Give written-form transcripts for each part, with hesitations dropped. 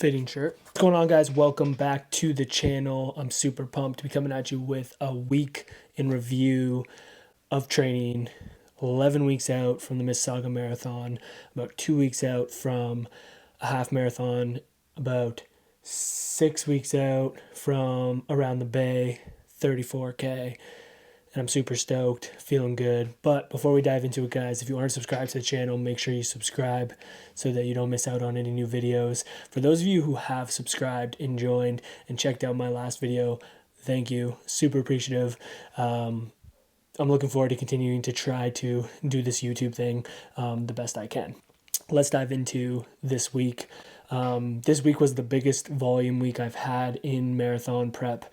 Fitting shirt. What's going on, guys? Welcome back to the channel. I'm super pumped to be coming at you with a week in review of training. 11 weeks out from the Mississauga Marathon, about 2 weeks out from a half marathon, about 6 weeks out from around the Bay, 34K. And I'm super stoked, feeling good. But before we dive into it, guys, if you aren't subscribed to the channel, make sure you subscribe so that you don't miss out on any new videos. For those of you who have subscribed and joined and checked out my last video, thank you. Super appreciative. I'm looking forward to continuing to try to do this YouTube thing the best I can. Let's dive into this week. This week was the biggest volume week I've had in marathon prep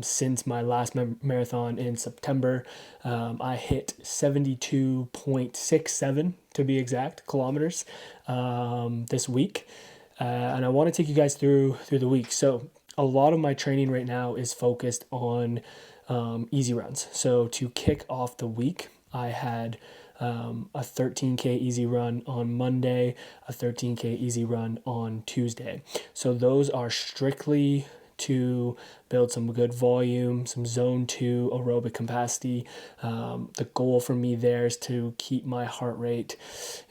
since my last marathon in September. I hit 72.67 to be exact kilometers this week, and I want to take you guys through the week. So a lot of my training right now is focused on easy runs. So to kick off the week, I had a 13K easy run on Monday, a 13K easy run on Tuesday. So those are strictly to build some good volume, some zone 2 aerobic capacity. The goal for me there is to keep my heart rate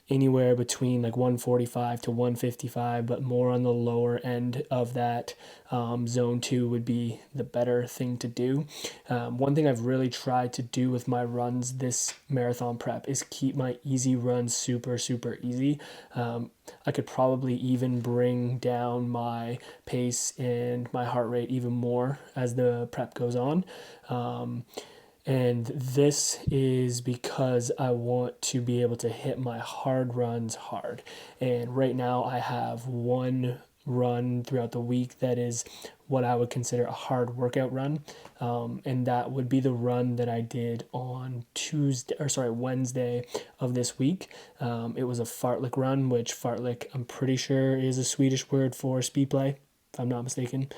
anywhere between like 145 to 155, but more on the lower end of that. Zone 2 would be the better thing to do. One thing I've really tried to do with my runs this marathon prep is keep my easy runs super easy. I could probably even bring down my pace and my heart rate even more as the prep goes on. And this is because I want to be able to hit my hard runs hard. And right now I have one run throughout the week that is what I would consider a hard workout run. And that would be the run that I did on Wednesday of this week. It was a fartlek run, which fartlek I'm pretty sure is a Swedish word for speed play, if I'm not mistaken.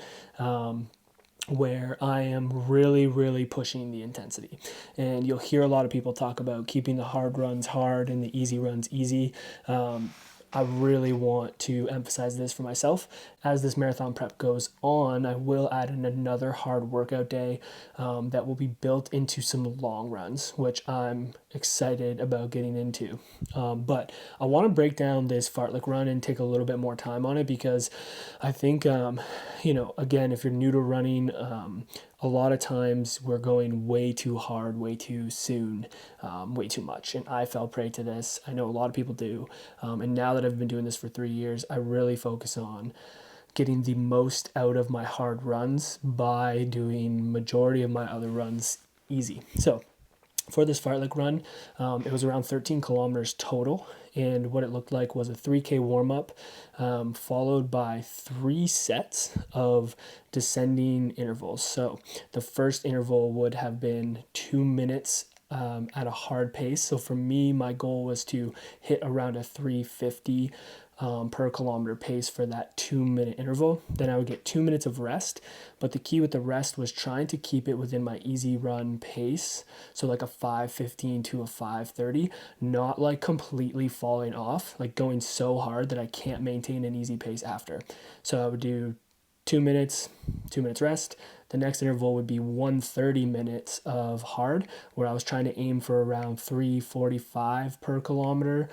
Where I am really pushing the intensity. And you'll hear a lot of people talk about keeping the hard runs hard and the easy runs easy. I really want to emphasize this for myself. As this marathon prep goes on, I will add in another hard workout day that will be built into some long runs, which I'm excited about getting into. But I want to break down this fartlek run and take a little bit more time on it because I think, again, if you're new to running, a lot of times we're going way too hard, way too soon, way too much. And I fell prey to this. I know a lot of people do. And now that I've been doing this for 3 years, I really focus on getting the most out of my hard runs by doing majority of my other runs easy. So for this fartlek run, it was around 13 kilometers total. And what it looked like was a 3K warm-up followed by 3 sets of descending intervals. So the first interval would have been 2 minutes at a hard pace. So for me, my goal was to hit around a 350 per kilometer pace for that 2-minute interval. Then I would get 2 minutes of rest. But the key with the rest was trying to keep it within my easy run pace. So like a 5:15 to a 5:30, not like completely falling off, like going so hard that I can't maintain an easy pace after. So I would do 2 minutes, 2 minutes rest. The next interval would be 130 minutes of hard, where I was trying to aim for around 345 per kilometer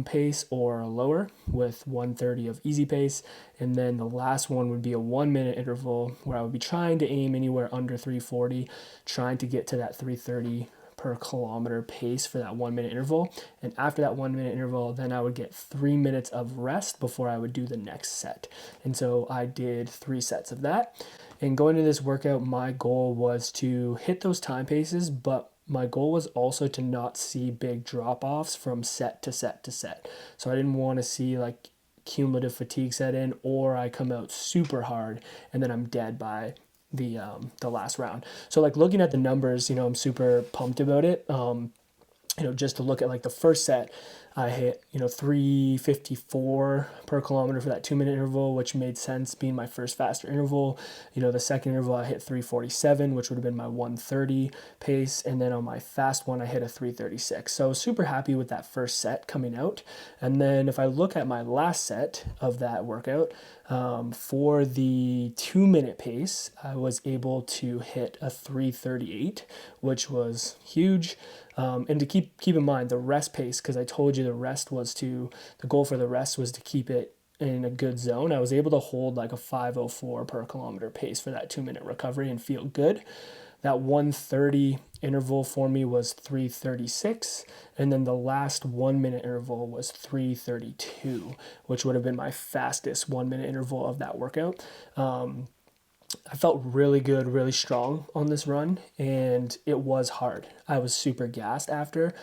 pace or lower, with 130 of easy pace. And then the last one would be a 1-minute interval, where I would be trying to aim anywhere under 340, trying to get to that 330 per kilometer pace for that 1-minute interval. And after that 1-minute interval, then I would get 3 minutes of rest before I would do the next set. And so I did 3 sets of that. And going into this workout, my goal was to hit those time paces, but my goal was also to not see big drop-offs from set to set to set. So I didn't want to see like cumulative fatigue set in, or I come out super hard and then I'm dead by the last round. So like looking at the numbers, I'm super pumped about it. Just to look at like the first set, I hit, 354 per kilometer for that 2 minute interval, which made sense being my first faster interval. The second interval I hit 347, which would have been my 130 pace. And then on my fast one, I hit a 336. So super happy with that first set coming out. And then if I look at my last set of that workout, for the 2 minute pace, I was able to hit a 338, which was huge. And to keep in mind the rest pace, because I told you the goal for the rest was to keep it in a good zone. I was able to hold like a 504 per kilometer pace for that 2 minute recovery and feel good. That 130 interval for me was 336, and then the last 1 minute interval was 332, which would have been my fastest 1 minute interval of that workout. I felt really good, really strong on this run, and it was hard. I was super gassed after,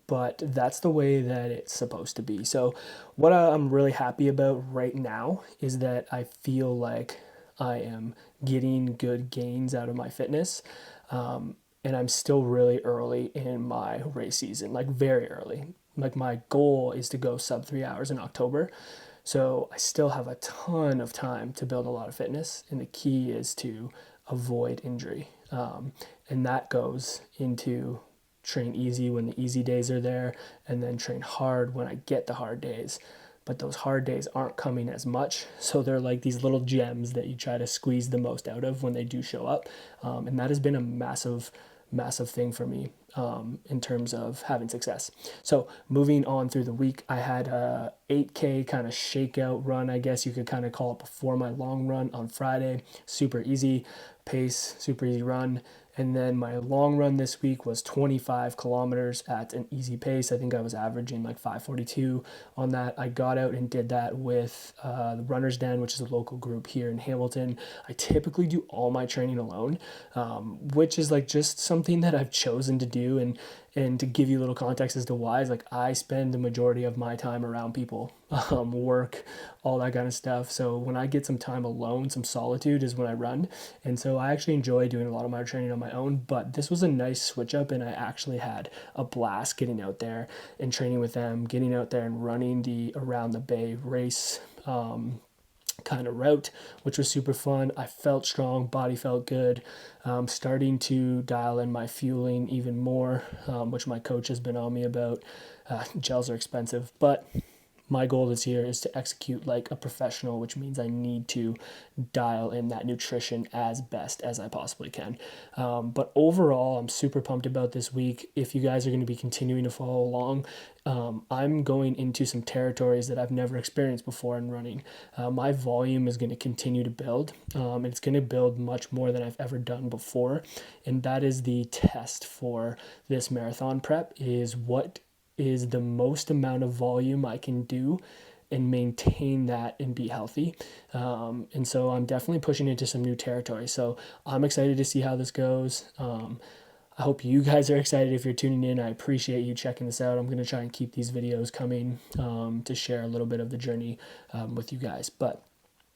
but that's the way that it's supposed to be. So what I'm really happy about right now is that I feel like I am getting good gains out of my fitness, and I'm still really early in my race season, like very early. Like my goal is to go sub 3 hours in October. So I still have a ton of time to build a lot of fitness, and the key is to avoid injury. And that goes into train easy when the easy days are there, and then train hard when I get the hard days. But those hard days aren't coming as much, so they're like these little gems that you try to squeeze the most out of when they do show up. And that has been a massive thing for me in terms of having success. So moving on through the week, I had a 8K kind of shakeout run, I guess you could kind of call it, before my long run on Friday. Super easy pace, super easy run. And then my long run this week was 25 kilometers at an easy pace. I think I was averaging like 5:42 on that. I got out and did that with the Runner's Den, which is a local group here in Hamilton. I typically do all my training alone, which is like just something that I've chosen to do. And to give you a little context as to why, is like I spend the majority of my time around people, work, all that kind of stuff. So when I get some time alone, some solitude is when I run. And so I actually enjoy doing a lot of my training on my own, but this was a nice switch up, and I actually had a blast getting out there and training with them, getting out there and running the Around the Bay race kind of route, which was super fun. I felt strong, body felt good. Starting to dial in my fueling even more, which my coach has been on me about. Gels are expensive, but my goal this year is to execute like a professional, which means I need to dial in that nutrition as best as I possibly can. But overall, I'm super pumped about this week. If you guys are going to be continuing to follow along, I'm going into some territories that I've never experienced before in running. My volume is going to continue to build. It's going to build much more than I've ever done before. And that is the test for this marathon prep, is what is the most amount of volume I can do and maintain that and be healthy. And so I'm definitely pushing into some new territory. So I'm excited to see how this goes. I hope you guys are excited if you're tuning in. I appreciate you checking this out. I'm going to try and keep these videos coming to share a little bit of the journey with you guys. But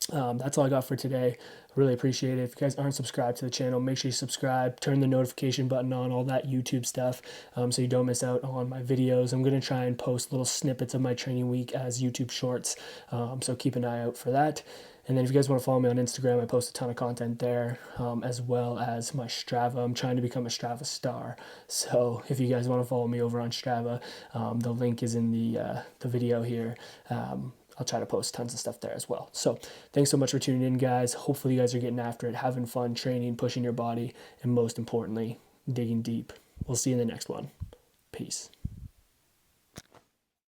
that's all I got for today. Really appreciate it. If you guys aren't subscribed to the channel, make sure you subscribe, turn the notification button on, all that YouTube stuff, so you don't miss out on my videos. I'm going to try and post little snippets of my training week as YouTube shorts, so keep an eye out for that. And then if you guys want to follow me on Instagram, I post a ton of content there, as well as my Strava. I'm trying to become a Strava star. So if you guys want to follow me over on Strava, the link is in the video here. I'll try to post tons of stuff there as well. So thanks so much for tuning in, guys. Hopefully you guys are getting after it, having fun, training, pushing your body, and most importantly, digging deep. We'll see you in the next one. Peace.